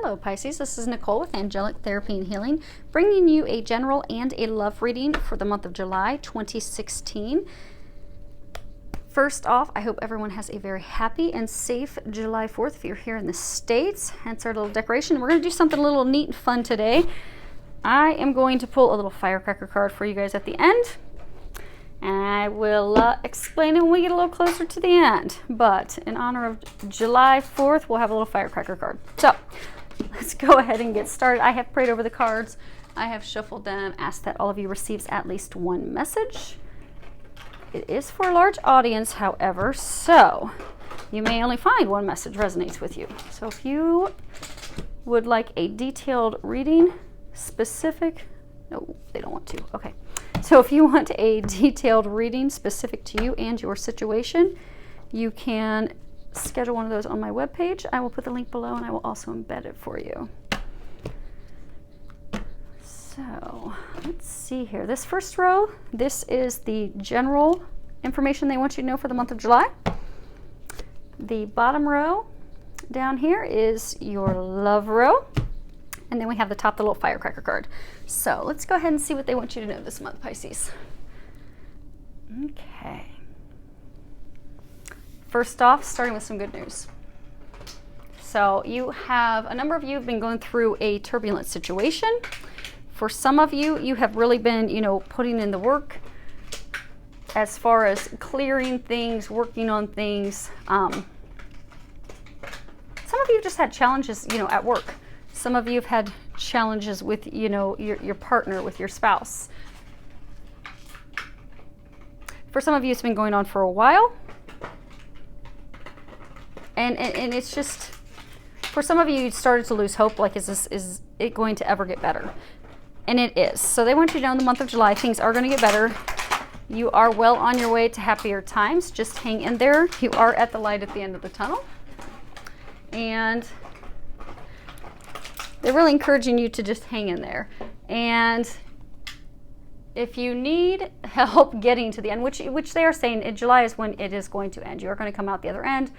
Hello Pisces, this is Nicole with Angelic Therapy and Healing, bringing you a general and a love reading for the month of July 2016. First off, I hope everyone has a very happy and safe July 4th if you're here in the States. Hence our little decoration. We're going to do something a little neat and fun today. I am going to pull a little firecracker card for you guys at the end. And I will explain it when we get a little closer to the end. But in honor of July 4th, we'll have a little firecracker card. So let's go ahead and get started. I have prayed over the cards. I have shuffled them, asked that all of you receives at least one message. It is for a large audience, however, so you may only find one message resonates with you. So if you would like a detailed reading, specific, no, they don't want to, okay. So if you want a detailed reading specific to you and your situation, you can schedule one of those on my webpage. I will put the link below and I will also embed it for you. So let's see here. This first row, this is the general information they want you to know for the month of July. The bottom row down here is your love row. And then we have the top, the little firecracker card. So let's go ahead and see what they want you to know this month, Pisces. Okay. First off, starting with some good news. So a number of you have been going through a turbulent situation. For some of you, you have really been, putting in the work as far as clearing things, working on things. Some of you just had challenges, at work. Some of you have had challenges with, your partner, with your spouse. For some of you, it's been going on for a while. And it's just, for some of you, you started to lose hope, like, is it going to ever get better? And it is. So they want you to know in the month of July, things are going to get better. You are well on your way to happier times. Just hang in there. You are at the light at the end of the tunnel. And they're really encouraging you to just hang in there. And if you need help getting to the end, which they are saying in July is when it is going to end. You are going to come out the other end.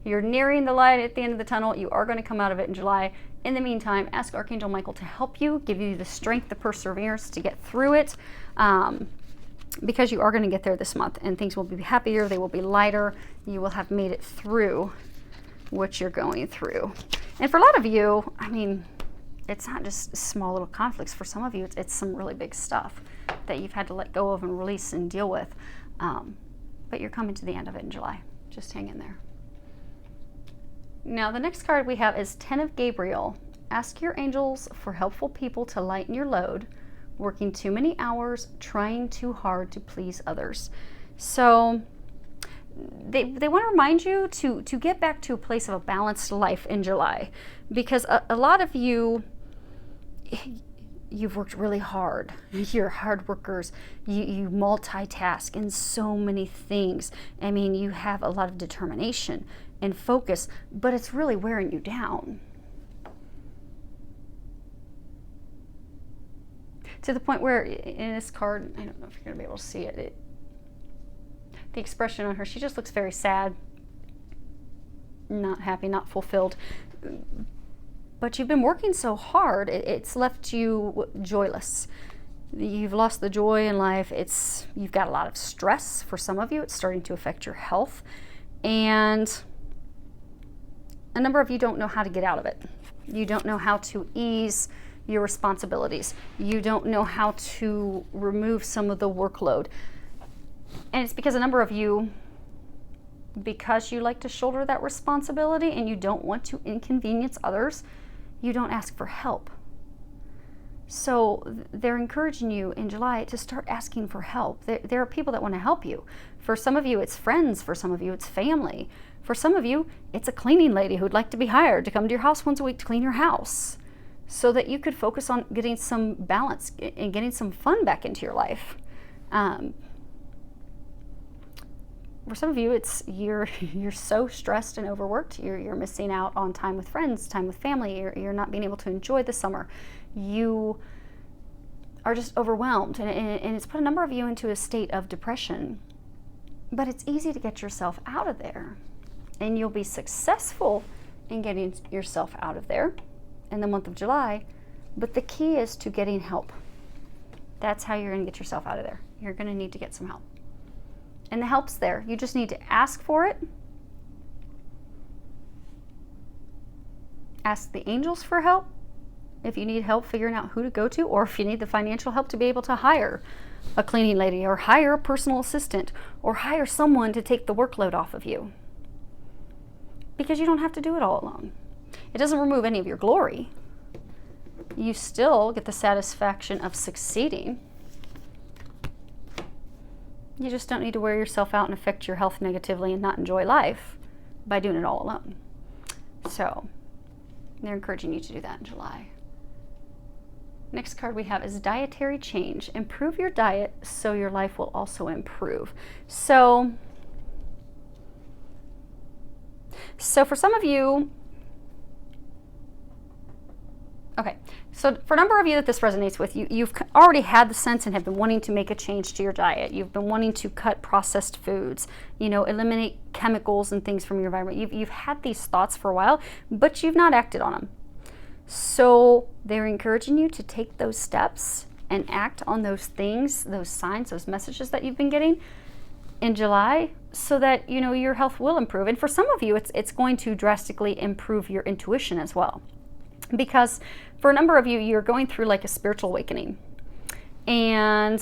You're nearing the light at the end of the tunnel. You are going to come out of it in July. In the meantime, ask Archangel Michael to help you, give you the strength, the perseverance to get through it, because you are going to get there this month, and things will be happier. They will be lighter. You will have made it through what you're going through. And for a lot of you, it's not just small little conflicts. For some of you, it's some really big stuff that you've had to let go of and release and deal with. But you're coming to the end of it in July. Just hang in there. Now, the next card we have is 10 of Gabriel. Ask your angels for helpful people to lighten your load, working too many hours, trying too hard to please others. So they want to remind you to get back to a place of a balanced life in July, because a lot of you've worked really hard. You're hard workers. You multitask in so many things. You have a lot of determination and focus, but it's really wearing you down. To the point where in this card, I don't know if you're going to be able to see it, the expression on her, she just looks very sad, not happy, not fulfilled. But you've been working so hard, it's left you joyless. You've lost the joy in life. You've got a lot of stress. For some of you, it's starting to affect your health. And a number of you don't know how to get out of it. You don't know how to ease your responsibilities. You don't know how to remove some of the workload. And it's because a number of you, because you like to shoulder that responsibility and you don't want to inconvenience others, you don't ask for help. So they're encouraging you in July to start asking for help. There are people that want to help you. For some of you, it's friends. For some of you, it's family. For some of you, it's a cleaning lady who'd like to be hired to come to your house once a week to clean your house, so that you could focus on getting some balance and getting some fun back into your life. For some of you, it's you're so stressed and overworked, you're missing out on time with friends, time with family, you're not being able to enjoy the summer. You are just overwhelmed, and it's put a number of you into a state of depression. But it's easy to get yourself out of there, and you'll be successful in getting yourself out of there in the month of July, but the key is to getting help. That's how you're going to get yourself out of there. You're going to need to get some help. And the help's there. You just need to ask for it. Ask the angels for help if you need help figuring out who to go to, or if you need the financial help to be able to hire a cleaning lady, or hire a personal assistant, or hire someone to take the workload off of you. Because you don't have to do it all alone. It doesn't remove any of your glory. You still get the satisfaction of succeeding. You just don't need to wear yourself out and affect your health negatively and not enjoy life by doing it all alone. So they're encouraging you to do that in July. Next card we have is dietary change. Improve your diet so your life will also improve. So for some of you, okay, so for a number of you that this resonates with, you've already had the sense and have been wanting to make a change to your diet. You've been wanting to cut processed foods, eliminate chemicals and things from your environment. You've had these thoughts for a while, but you've not acted on them. So they're encouraging you to take those steps and act on those things, those signs, those messages that you've been getting in July, so that your health will improve. And for some of you, it's going to drastically improve your intuition as well. Because for a number of you, you're going through like a spiritual awakening. And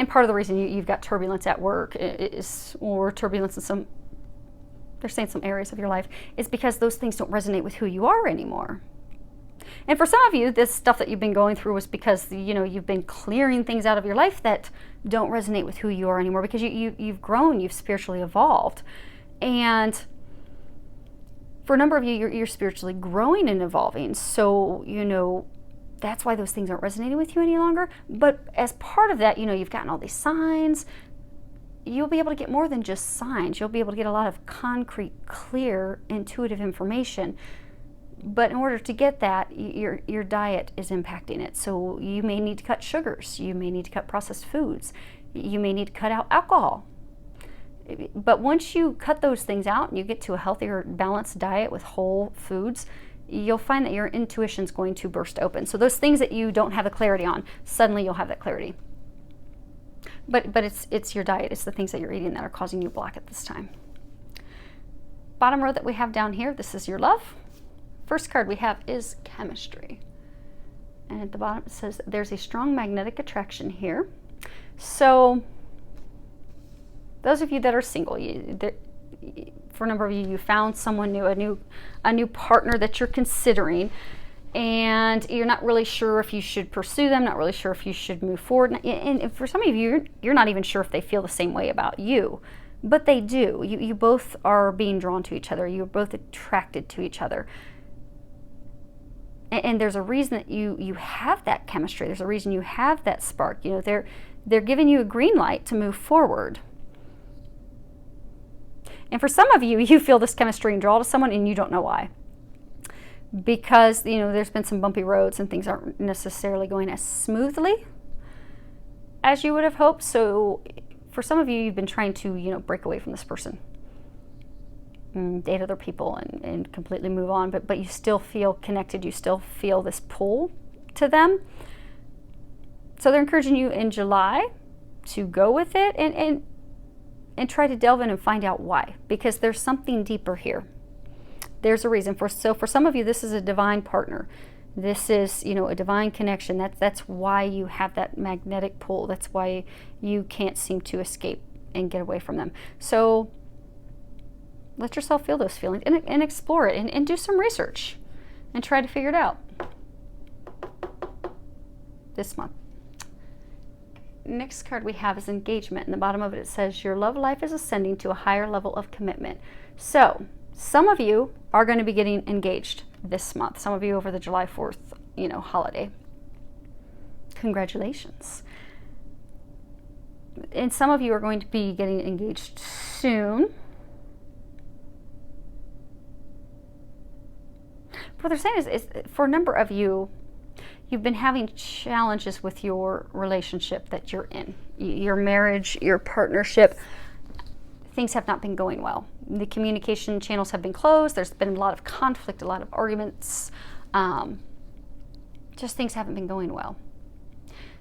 part of the reason you've got turbulence at work or turbulence in they're saying some areas of your life, is because those things don't resonate with who you are anymore. And for some of you, this stuff that you've been going through was because, you've been clearing things out of your life that don't resonate with who you are anymore, because you've grown, you've spiritually evolved. And for a number of you, you're spiritually growing and evolving. So, that's why those things aren't resonating with you any longer. But as part of that, you've gotten all these signs. You'll be able to get more than just signs. You'll be able to get a lot of concrete, clear, intuitive information. But in order to get that, your diet is impacting it. So you may need to cut sugars. You may need to cut processed foods. You may need to cut out alcohol. But once you cut those things out and you get to a healthier, balanced diet with whole foods, you'll find that your intuition is going to burst open. So those things that you don't have the clarity on, suddenly you'll have that clarity. But it's your diet. It's the things that you're eating that are causing you block at this time. Bottom row that we have down here, this is your love. First card we have is chemistry. And at the bottom it says there's a strong magnetic attraction here. So those of you that are single, for a number of you, you found someone new, a new partner that you're considering, and you're not really sure if you should pursue them, not really sure if you should move forward. And for some of you, you're not even sure if they feel the same way about you, but they do. You both are being drawn to each other. You're both attracted to each other. And there's a reason that you have that chemistry. There's a reason you have that spark. They're giving you a green light to move forward. And for some of you, you feel this chemistry and draw to someone and you don't know why. Because, there's been some bumpy roads and things aren't necessarily going as smoothly as you would have hoped. So for some of you, you've been trying to, break away from this person, date other people and completely move on, but you still feel connected. You still feel this pull to them. So they're encouraging you in July to go with it and try to delve in and find out why, because there's something deeper here. There's a reason for some of you, this is a divine partner. This is, a divine connection. That's why you have that magnetic pull. That's why you can't seem to escape and get away from them. So let yourself feel those feelings and explore it and do some research and try to figure it out this month. Next card we have is engagement. In the bottom of it, it says your love life is ascending to a higher level of commitment. So some of you are going to be getting engaged this month. Some of you over the July 4th, holiday. Congratulations. And some of you are going to be getting engaged soon. What they're saying is for a number of you, you've been having challenges with your relationship that you're in. Your marriage, your partnership, things have not been going well. the communication channels have been closed. There's been a lot of conflict, a lot of arguments. Just things haven't been going well.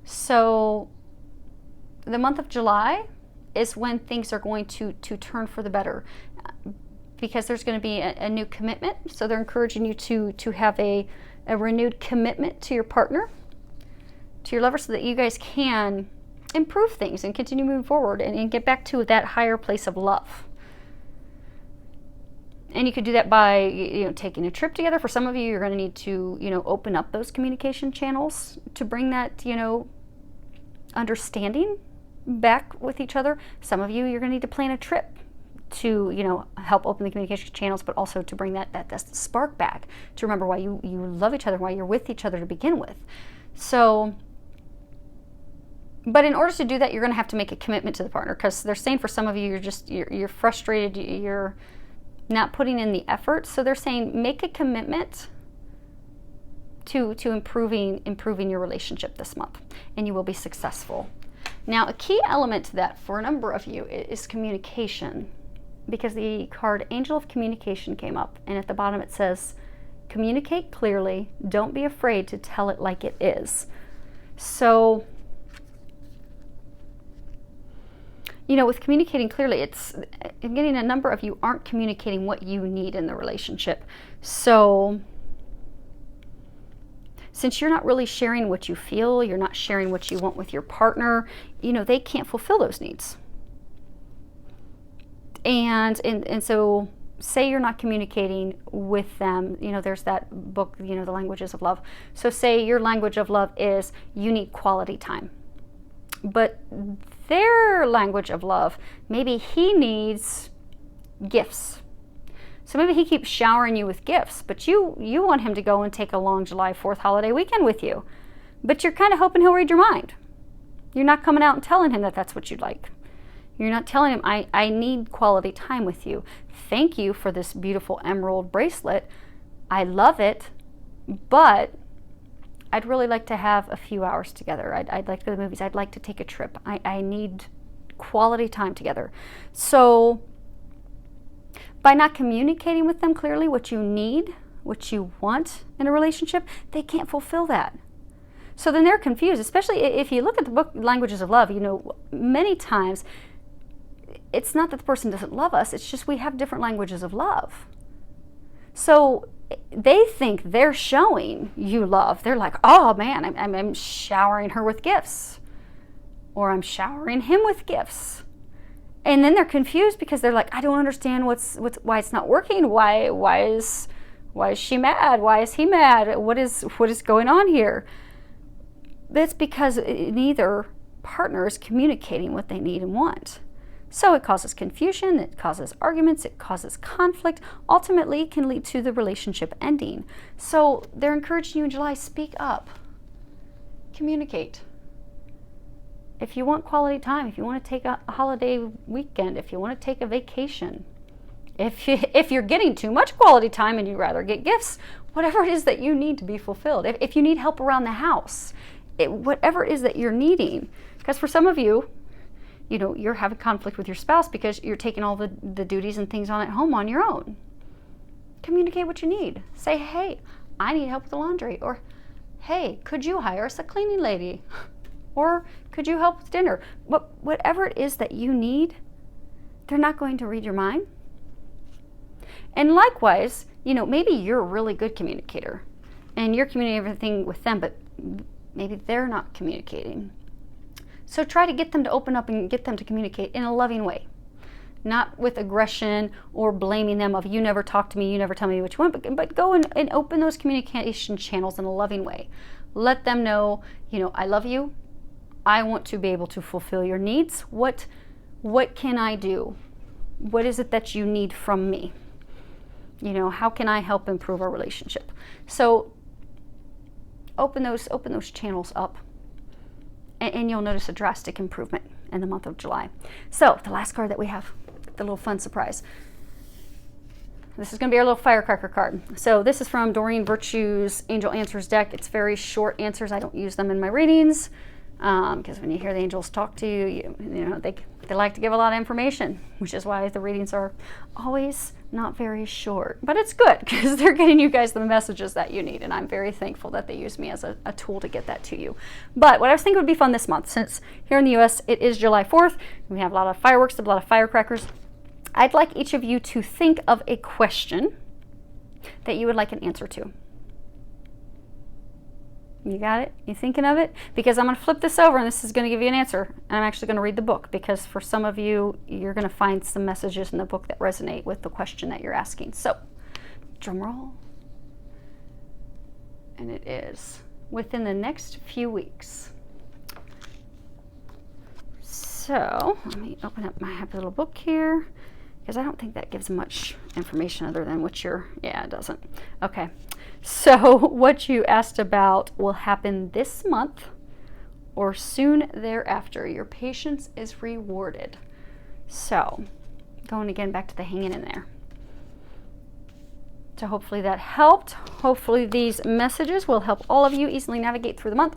So the month of July is when things are going to turn for the better, because there's going to be a new commitment. So they're encouraging you to have a renewed commitment to your partner, to your lover, so that you guys can improve things and continue moving forward and get back to that higher place of love. And you could do that by, taking a trip together. For some of you, you're going to need to, open up those communication channels to bring that, understanding back with each other. Some of you, you're going to need to plan a trip to, help open the communication channels, but also to bring that spark back, to remember why you love each other, why you're with each other to begin with. So, but in order to do that, you're going to have to make a commitment to the partner, because they're saying for some of you, you're frustrated, you're not putting in the effort. So they're saying make a commitment to improving your relationship this month, and you will be successful. Now, a key element to that for a number of you is communication, because the card Angel of Communication came up, and at the bottom it says, communicate clearly, don't be afraid to tell it like it is. So, with communicating clearly, I'm getting a number of you aren't communicating what you need in the relationship. So, since you're not really sharing what you feel, you're not sharing what you want with your partner, they can't fulfill those needs. And so, say you're not communicating with them, there's that book, The Languages of Love. So say your language of love is you need quality time. But their language of love, maybe he needs gifts. So maybe he keeps showering you with gifts, but you want him to go and take a long July 4th holiday weekend with you. But you're kind of hoping he'll read your mind. You're not coming out and telling him that that's what you'd like. You're not telling him, I need quality time with you. Thank you for this beautiful emerald bracelet. I love it, but I'd really like to have a few hours together. I'd like to go to the movies. I'd like to take a trip. I need quality time together. So by not communicating with them clearly what you need, what you want in a relationship, they can't fulfill that. So then they're confused, especially if you look at the book Languages of Love. Many times it's not that the person doesn't love us, it's just we have different languages of love. So they think they're showing you love. They're like, oh man, I'm showering her with gifts, or I'm showering him with gifts. And then they're confused because they're like, I don't understand why it's not working. Why is she mad? Why is he mad? What is going on here? That's because neither partner is communicating what they need and want. So it causes confusion, it causes arguments, it causes conflict. Ultimately, it can lead to the relationship ending. So they're encouraging you in July, speak up, communicate. If you want quality time, if you want to take a holiday weekend, if you want to take a vacation, if you're getting too much quality time and you'd rather get gifts, whatever it is that you need to be fulfilled. If you need help around the house, whatever it is that you're needing. Because for some of you, you're having conflict with your spouse because you're taking all the duties and things on at home on your own. Communicate what you need. Say, hey, I need help with the laundry. Or, hey, could you hire us a cleaning lady? Or could you help with dinner? Whatever it is that you need, they're not going to read your mind. And likewise, maybe you're a really good communicator and you're communicating everything with them, but maybe they're not communicating. So try to get them to open up and get them to communicate in a loving way, not with aggression or blaming them of you never talk to me, you never tell me what you want, but go and open those communication channels in a loving way. Let them know, I love you. I want to be able to fulfill your needs. What can I do? What is it that you need from me? How can I help improve our relationship? So open those channels up. And you'll notice a drastic improvement in the month of July. So the last card that we have, the little fun surprise. This is going to be our little firecracker card. So this is from Doreen Virtue's Angel Answers deck. It's very short answers. I don't use them in my readings because when you hear the angels talk to you, They like to give a lot of information, which is why the readings are always not very short. But it's good because they're getting you guys the messages that you need, and I'm very thankful that they use me as a tool to get that to you. But what I was thinking would be fun this month, since here in the US it is July 4th, we have a lot of fireworks, a lot of firecrackers. I'd like each of you to think of a question that you would like an answer to. You got it? You thinking of it? Because I'm going to flip this over and this is going to give you an answer. And I'm actually going to read the book because for some of you, you're going to find some messages in the book that resonate with the question that you're asking. So, drum roll. And it is within the next few weeks. So, let me open up my happy little book here because I don't think that gives much information other than what you're, yeah, it doesn't. Okay. So what you asked about will happen this month or soon thereafter. Your patience is rewarded. So going again back to the hanging in there. So hopefully that helped. Hopefully these messages will help all of you easily navigate through the month.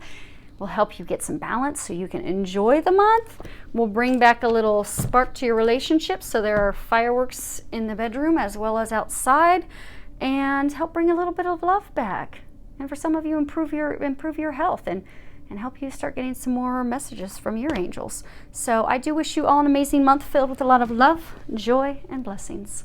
Will help you get some balance so you can enjoy the month. We'll bring back a little spark to your relationship so there are fireworks in the bedroom as well as outside, and help bring a little bit of love back. And for some of you, improve your health and help you start getting some more messages from your angels. So I do wish you all an amazing month filled with a lot of love, joy, and blessings.